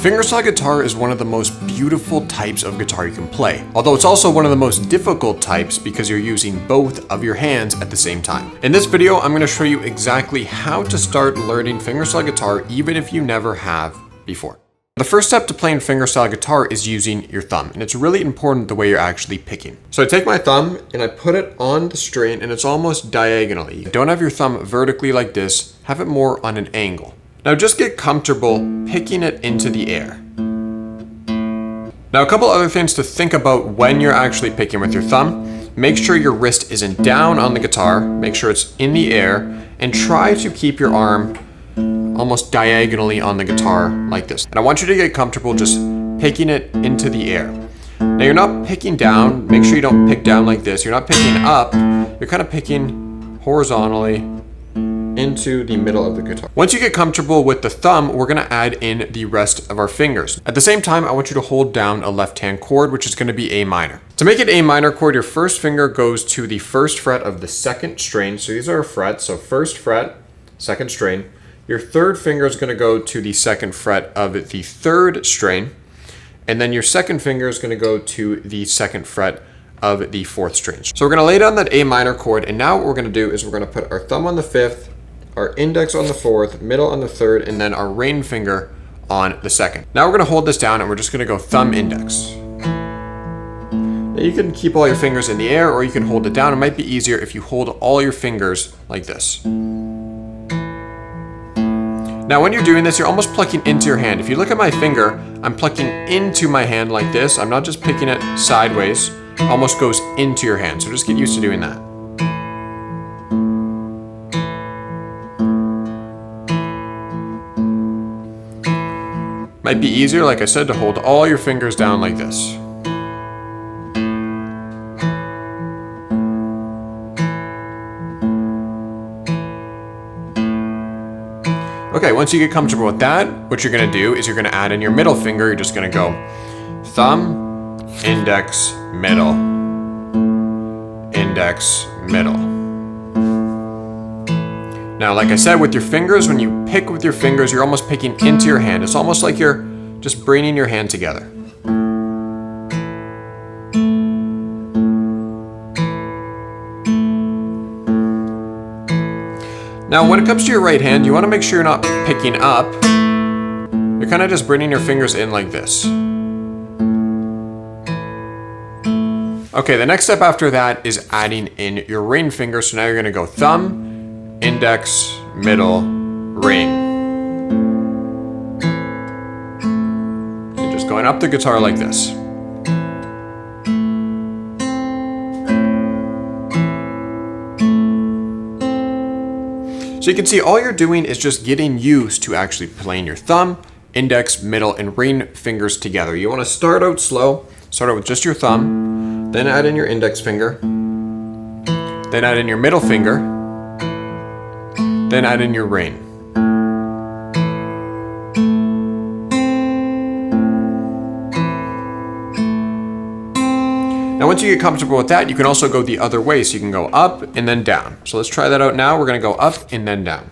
Fingerstyle guitar is one of the most beautiful types of guitar you can play, although it's also one of the most difficult types because you're using both of your hands at the same time. In this video, I'm going to show you exactly how to start learning fingerstyle guitar even if you never have before. The first step to playing fingerstyle guitar is using your thumb, and it's really important the way you're actually picking. So I take my thumb and I put it on the string and it's almost diagonally. Don't have your thumb vertically like this, have it more on an angle. Now just get comfortable picking it into the air. Now a couple other things to think about when you're actually picking with your thumb. Make sure your wrist isn't down on the guitar, make sure it's in the air, and try to keep your arm almost diagonally on the guitar like this. And I want you to get comfortable just picking it into the air. Now you're not picking down, make sure you don't pick down like this. You're not picking up, you're kind of picking horizontally into the middle of the guitar. Once you get comfortable with the thumb, we're gonna add in the rest of our fingers. At the same time, I want you to hold down a left-hand chord, which is gonna be A minor. To make it A minor chord, your first finger goes to the first fret of the second string. So these are frets, so first fret, second string. Your third finger is gonna go to the second fret of the third string. And then your second finger is gonna go to the second fret of the fourth string. So we're gonna lay down that A minor chord, and now what we're gonna do is we're gonna put our thumb on the fifth, our index on the fourth, middle on the third, and then our ring finger on the second. Now we're gonna hold this down and we're just gonna go thumb index. Now you can keep all your fingers in the air or you can hold it down. It might be easier if you hold all your fingers like this. Now when you're doing this, you're almost plucking into your hand. If you look at my finger, I'm plucking into my hand like this. I'm not just picking it sideways, it almost goes into your hand. So just get used to doing that. Might be easier, like I said, to hold all your fingers down like this. Okay, once you get comfortable with that, what you're gonna do is you're gonna add in your middle finger. You're just gonna go thumb, index, middle, index, middle. Now, like I said, with your fingers, when you pick with your fingers, you're almost picking into your hand. It's almost like you're just bringing your hand together. Now, when it comes to your right hand, you want to make sure you're not picking up. You're kind of just bringing your fingers in like this. Okay, the next step after that is adding in your ring finger. So now you're going to go thumb, index, middle, ring. And just going up the guitar like this. So you can see all you're doing is just getting used to actually playing your thumb, index, middle, and ring fingers together. You want to start out slow, start out with just your thumb, then add in your index finger, then add in your middle finger, then add in your ring. Now once you get comfortable with that, you can also go the other way. So you can go up and then down. So let's try that out now. We're gonna go up and then down.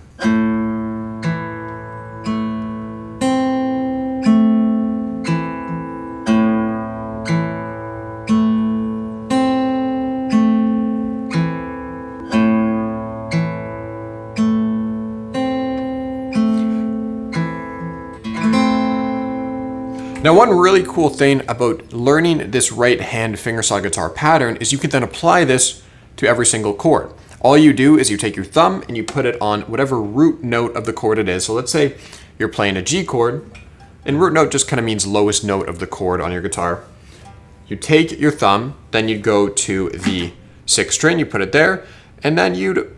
Now, one really cool thing about learning this right hand fingerstyle guitar pattern is you can then apply this to every single chord. All you do is you take your thumb and you put it on whatever root note of the chord it is. So let's say you're playing a G chord, and root note just kind of means lowest note of the chord on your guitar. You take your thumb, then you'd go to the sixth string, you put it there, and then you'd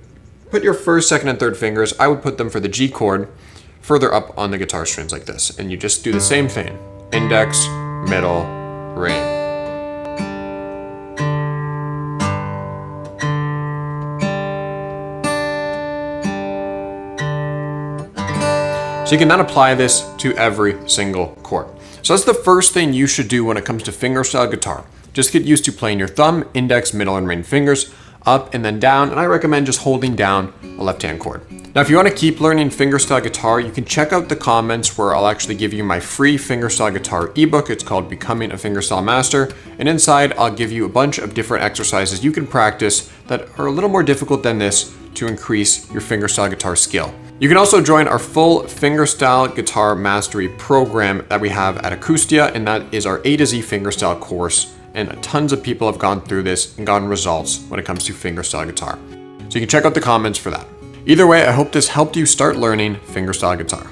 put your first, second, and third fingers. I would put them for the G chord further up on the guitar strings like this. And you just do the same thing. Index, middle, ring. So you can then apply this to every single chord. So that's the first thing you should do when it comes to fingerstyle guitar. Just get used to playing your thumb, index, middle, and ring fingers up and then down, and I recommend just holding down a left-hand chord. Now, if you want to keep learning fingerstyle guitar, you can check out the comments where I'll actually give you my free fingerstyle guitar ebook. It's called Becoming a Fingerstyle Master. And inside, I'll give you a bunch of different exercises you can practice that are a little more difficult than this to increase your fingerstyle guitar skill. You can also join our full Fingerstyle Guitar Mastery program that we have at Acoustia, and that is our A to Z fingerstyle course. And tons of people have gone through this and gotten results when it comes to fingerstyle guitar. So you can check out the comments for that. Either way, I hope this helped you start learning fingerstyle guitar.